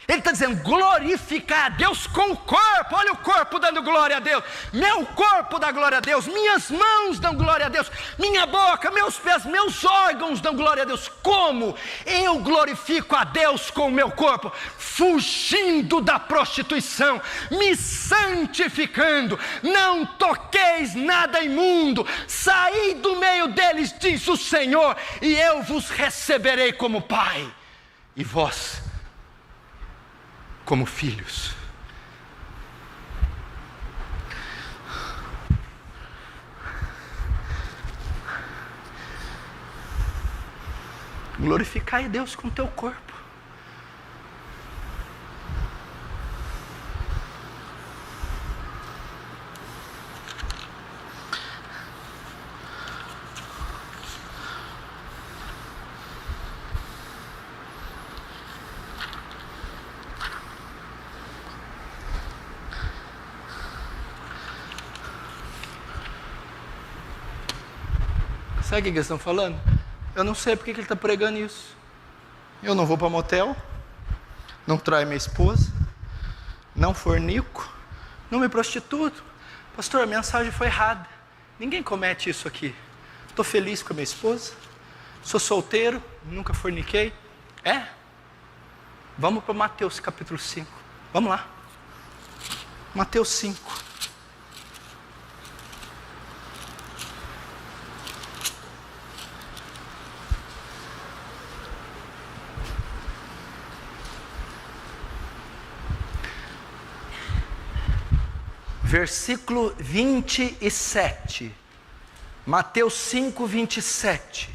Ele está dizendo, glorificar a Deus com o corpo. Olha o corpo dando glória a Deus. Meu corpo dá glória a Deus. Minhas mãos dão glória a Deus. Minha boca, meus pés, meus órgãos dão glória a Deus. Como eu glorifico a Deus com o meu corpo? Fugindo da prostituição, me santificando. Não toqueis nada imundo. Saí do meio deles, diz o Senhor, e eu vos receberei como Pai, e vós como filhos. Glorificai a Deus com o teu corpo. Sabe o que eles estão falando? Eu não sei porque ele está pregando isso. Eu não vou para motel, não traio minha esposa, não fornico, não me prostituo. Pastor, a mensagem foi errada. Ninguém comete isso aqui. Estou feliz com a minha esposa, sou solteiro, nunca forniquei. Vamos para Mateus capítulo 5. Vamos lá. Mateus 5. Versículo 27, Mateus 5, 27.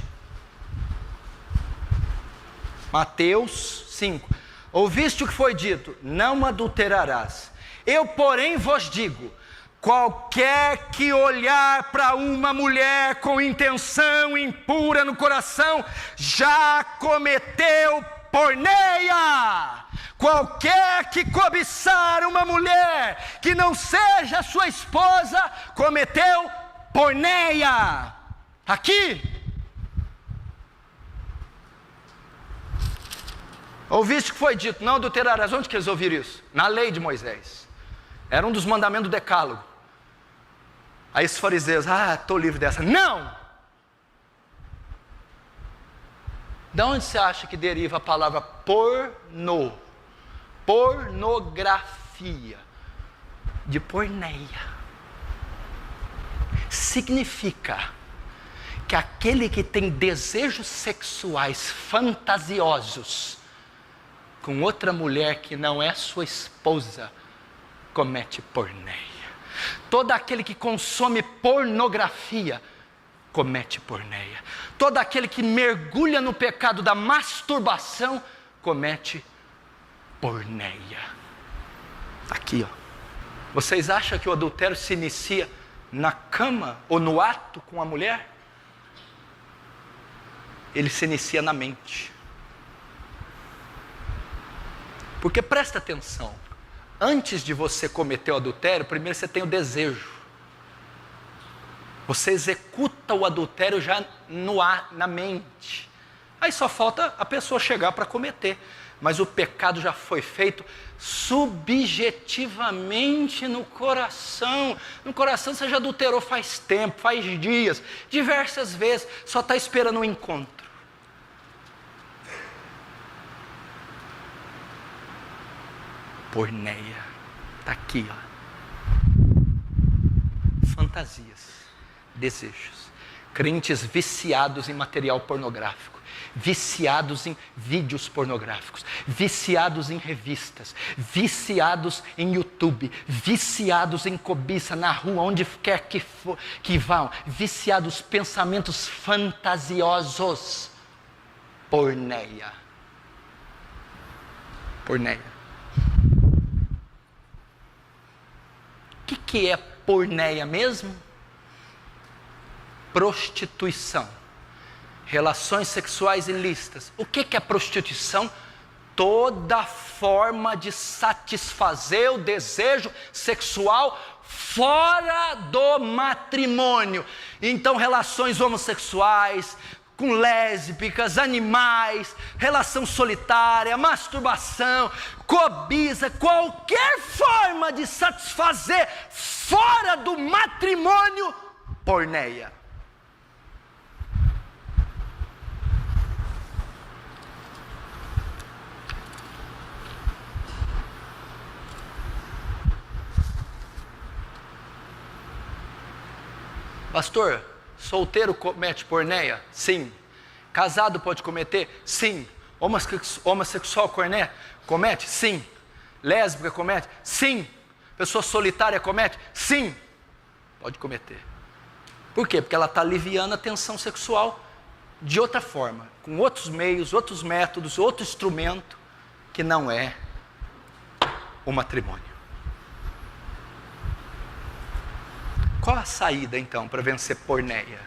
Mateus 5. Ouviste o que foi dito? Não adulterarás. Eu, porém, vos digo: qualquer que olhar para uma mulher com intenção impura no coração, já cometeu porneia. Qualquer que cobiçar uma mulher que não seja sua esposa, cometeu porneia. Aqui. Ouviste o que foi dito, não adulterarás. Onde que eles ouviram isso? Na lei de Moisés. Era um dos mandamentos do decálogo. Aí os fariseus, estou livre dessa. Não! De onde você acha que deriva a palavra pornô? Pornografia. De porneia. Significa que aquele que tem desejos sexuais fantasiosos com outra mulher que não é sua esposa, comete porneia. Todo aquele que consome pornografia, comete porneia. Todo aquele que mergulha no pecado da masturbação, comete porneia. Aqui, ó. Vocês acham que o adultério se inicia na cama ou no ato com a mulher? Ele se inicia na mente. Porque presta atenção, antes de você cometer o adultério, primeiro você tem o desejo. Você executa o adultério já na mente. Aí só falta a pessoa chegar para cometer. Mas o pecado já foi feito subjetivamente no coração. No coração você já adulterou faz tempo, faz dias, diversas vezes, só está esperando um encontro. Porneia, está aqui, ó. Fantasias, desejos, crentes viciados em material pornográfico, viciados em vídeos pornográficos, viciados em revistas, viciados em YouTube, viciados em cobiça na rua, onde quer que vão, viciados em pensamentos fantasiosos. Porneia. Porneia. O que é porneia mesmo? Prostituição. Relações sexuais ilícitas. O que é prostituição? Toda forma de satisfazer o desejo sexual fora do matrimônio. Então, relações homossexuais, com lésbicas, animais, relação solitária, masturbação, cobiça, qualquer forma de satisfazer fora do matrimônio, porneia. Pastor, solteiro comete porneia? Sim. Casado pode cometer? Sim. Homossexual comete? Sim. Lésbica comete? Sim. Pessoa solitária comete? Sim. Pode cometer. Por quê? Porque ela está aliviando a tensão sexual de outra forma, com outros meios, outros métodos, outro instrumento, que não é o matrimônio. Qual a saída, então, para vencer porneia?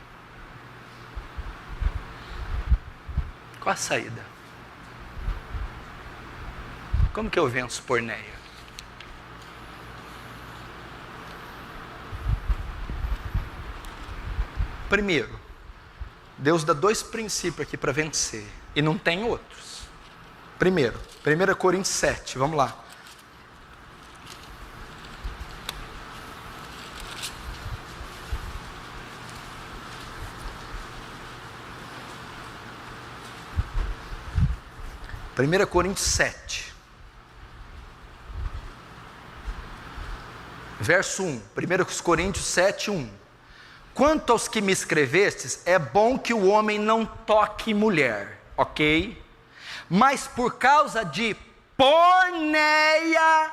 Qual a saída? Como que eu venço porneia? Primeiro, Deus dá 2 princípios aqui para vencer, e não tem outros. Primeiro, 1 Coríntios 7, vamos lá. Primeira Coríntios 7, verso 1, 1 Coríntios 7, 1. Quanto aos que me escrevestes, é bom que o homem não toque mulher, ok? Mas por causa de porneia,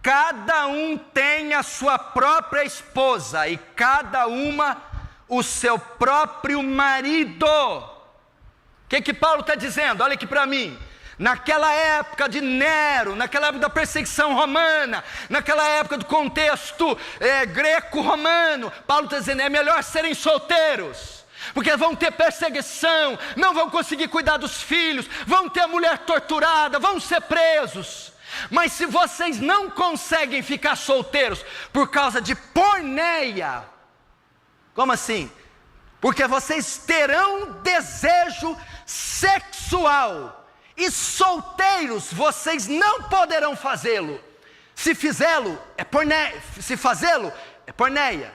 cada um tem a sua própria esposa, e cada uma o seu próprio marido. O que Paulo está dizendo? Olha aqui para mim. Naquela época de Nero, naquela época da perseguição romana, naquela época do contexto greco-romano, Paulo está dizendo, é melhor serem solteiros, porque vão ter perseguição, não vão conseguir cuidar dos filhos, vão ter a mulher torturada, vão ser presos. Mas se vocês não conseguem ficar solteiros por causa de porneia, Como assim? Porque vocês terão desejo sexual, e solteiros vocês não poderão fazê-lo. Se fazê-lo, é porneia.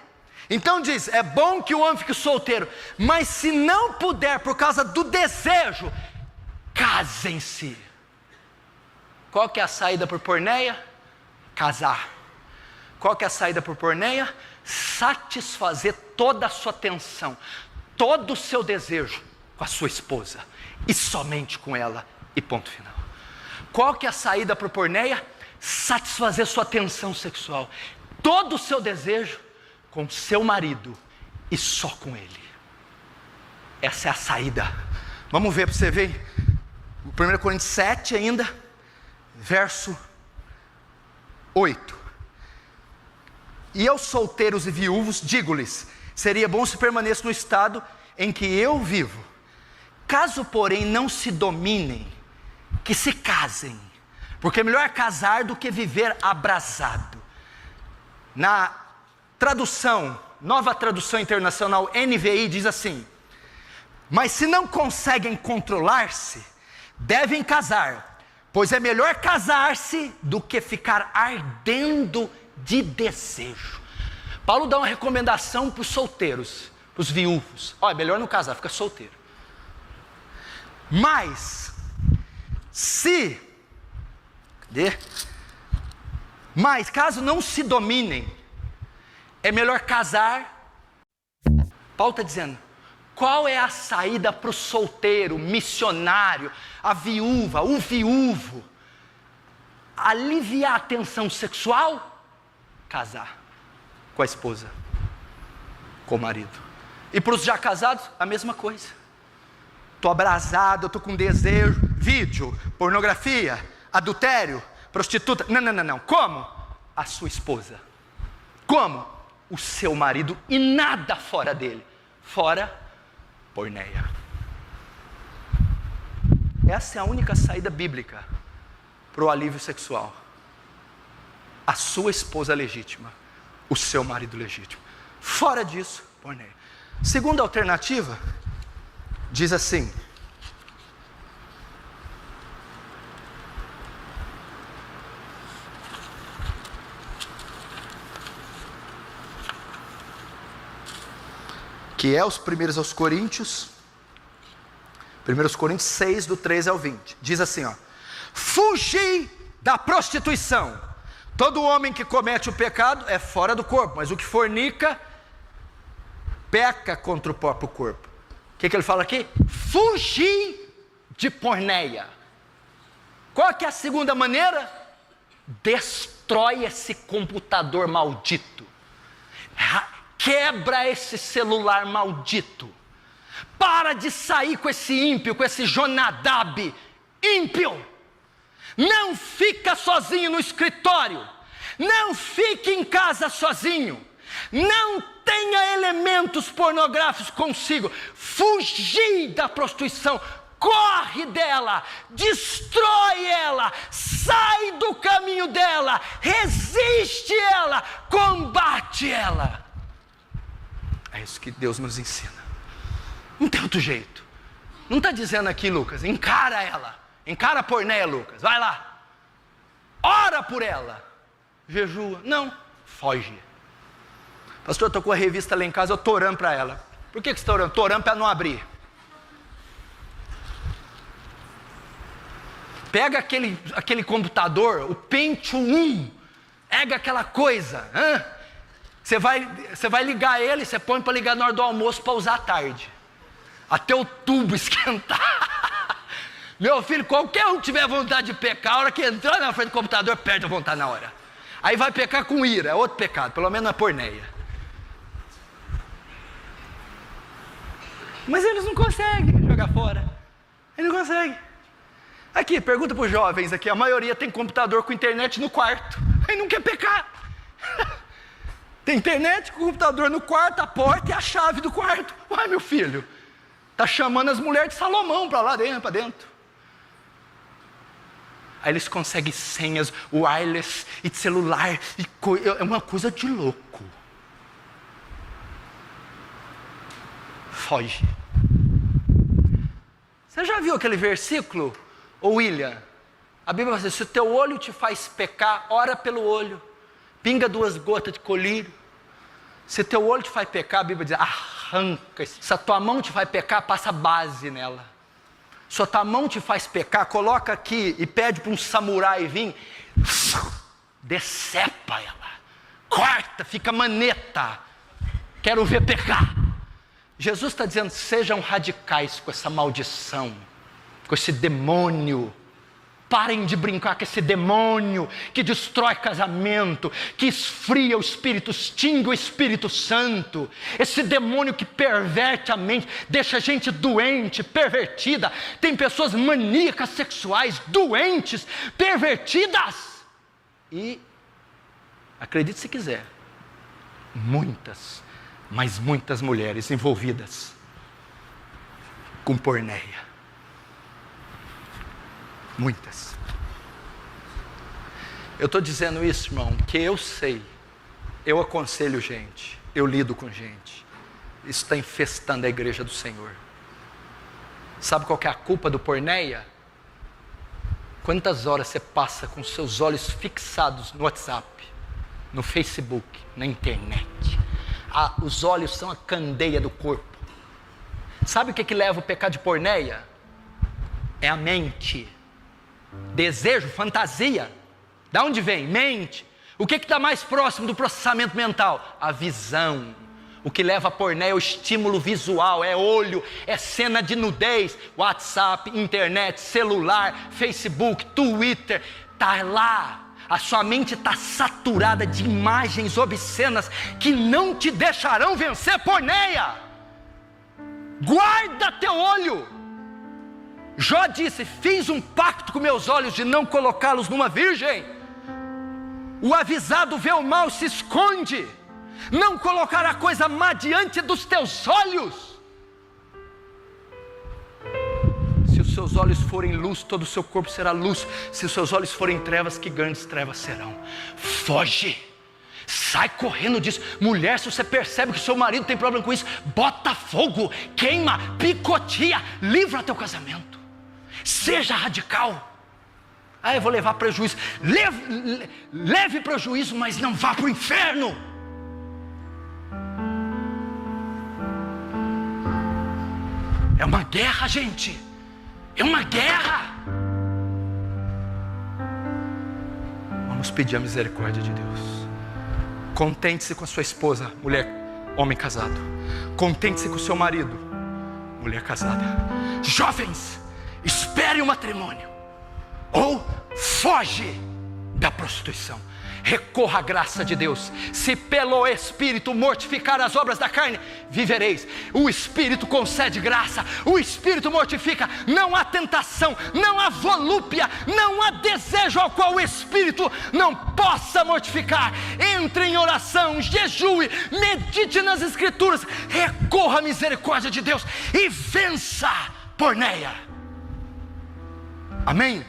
Então diz, é bom que o homem fique solteiro, mas se não puder por causa do desejo, casem-se. Qual que é a saída por porneia? Casar. Qual que é a saída por porneia? Satisfazer toda a sua tensão, todo o seu desejo com a sua esposa, e somente com ela, e ponto final. Qual que é a saída por porneia? Satisfazer sua tensão sexual, todo o seu desejo com seu marido, e só com ele. Essa é a saída. Vamos ver para você ver, 1 Coríntios 7 ainda, verso 8. E aos solteiros e viúvos digo-lhes, seria bom se permaneçam no estado em que eu vivo. Caso porém não se dominem, que se casem, porque é melhor casar do que viver abrasado. Na tradução, nova tradução internacional NVI diz assim: mas se não conseguem controlar-se, devem casar, pois é melhor casar-se do que ficar ardendo de desejo. Paulo dá uma recomendação para os solteiros, para os viúvos: ó, é melhor não casar, fica solteiro. Mas mas caso não se dominem, é melhor casar. Paulo está dizendo, qual é a saída para o solteiro, missionário, a viúva, o viúvo? Aliviar a tensão sexual? Casar com a esposa, com o marido. E para os já casados, a mesma coisa. Estou abrasado, estou com desejo, vídeo, pornografia, adultério, prostituta. Não. Como? A sua esposa. Como? O seu marido, e nada fora dele. Fora porneia. Essa é a única saída bíblica para o alívio sexual. A sua esposa legítima, o seu marido legítimo. Fora disso, porneia. Segunda alternativa, diz assim: que é os primeiros aos Coríntios, 1 Coríntios 6, do 13 ao 20, diz assim, ó: fugi da prostituição. Todo homem que comete o pecado é fora do corpo, mas o que fornica, peca contra o próprio corpo. O que ele fala aqui? Fugir de porneia. Qual que é a segunda maneira? Destrói esse computador maldito. Quebra esse celular maldito. Para de sair com esse ímpio, com esse Jonadab ímpio. Não fica sozinho no escritório. Não fique em casa sozinho. Não tenha elementos pornográficos consigo. Fugir da prostituição. Corre dela, destrói ela, sai do caminho dela, resiste ela, combate ela. É isso que Deus nos ensina. Não tem outro jeito. Não está dizendo aqui, Lucas, encara ela, encara a porneia, Lucas, vai lá, ora por ela, jejua. Não, foge. Pastor, eu estou com a revista lá em casa, eu estou orando para ela. Por que você está orando? Estou orando para não abrir. Pega aquele computador, o Pentium 1, pega aquela coisa, você vai ligar ele, você põe para ligar na hora do almoço para usar à tarde, até o tubo esquentar. Meu filho, qualquer um que tiver vontade de pecar, a hora que entrar na frente do computador, perde a vontade na hora. Aí vai pecar com ira, é outro pecado, pelo menos na porneia. Mas eles não conseguem jogar fora, eles não conseguem. Aqui, pergunta para os jovens aqui, a maioria tem computador com internet no quarto, aí não quer pecar. Tem internet com computador no quarto, a porta e a chave do quarto. Uai, meu filho, está chamando as mulheres de Salomão para lá dentro, para dentro. Aí eles conseguem senhas, wireless e de celular, é uma coisa de louco. foge. Você já viu aquele versículo, ô William? A Bíblia diz: se o teu olho te faz pecar, ora pelo olho, pinga 2 gotas de colírio. Se teu olho te faz pecar, a Bíblia diz: arranca. Se a tua mão te faz pecar, passa base nela. Se a tua mão te faz pecar, coloca aqui e pede para um samurai vir, decepa ela, corta, fica maneta. Quero ver pecar. Jesus está dizendo: sejam radicais com essa maldição, com esse demônio. Parem de brincar com esse demônio que destrói casamento, que esfria o Espírito, extingue o Espírito Santo. Esse demônio que perverte a mente, deixa a gente doente, pervertida. Tem pessoas maníacas sexuais, doentes, pervertidas. E, acredite se quiser, muitas, mas muitas mulheres envolvidas com porneia. Muitas. Eu estou dizendo isso, irmão, que eu sei, eu aconselho gente, eu lido com gente. Isso está infestando a igreja do Senhor. Sabe qual que é a culpa do porneia? Quantas horas você passa com seus olhos fixados no WhatsApp, no Facebook, na internet? Os olhos são a candeia do corpo. Sabe o que leva o pecado de porneia? É a mente. Desejo, fantasia. Da onde vem? Mente. O que está mais próximo do processamento mental? A visão. O que leva a porneia é o estímulo visual, é olho, é cena de nudez, WhatsApp, internet, celular, Facebook, Twitter, está lá. A sua mente está saturada de imagens obscenas que não te deixarão vencer porneia. Guarda teu olho. Jó disse: fiz um pacto com meus olhos de não colocá-los numa virgem. O avisado vê o mal, se esconde. Não colocará coisa má diante dos teus olhos. Se os seus olhos forem luz, todo o seu corpo será luz. Se os seus olhos forem trevas, que grandes trevas serão. Foge. Sai correndo disso. Mulher, se você percebe que o seu marido tem problema com isso, bota fogo, queima, picoteia, livra teu casamento. Seja radical. Eu vou levar prejuízo. Leve prejuízo, mas não vá para o inferno. É uma guerra, gente. É uma guerra. Vamos pedir a misericórdia de Deus. Contente-se com a sua esposa, mulher, homem casado. Contente-se com o seu marido, mulher casada. Jovens, espere o matrimônio, ou foge da prostituição. Recorra à graça de Deus. Se pelo Espírito mortificar as obras da carne, vivereis. O Espírito concede graça, o Espírito mortifica. Não há tentação, não há volúpia, não há desejo ao qual o Espírito não possa mortificar. Entre em oração, jejue, medite nas Escrituras, recorra à misericórdia de Deus e vença porneia. Amém?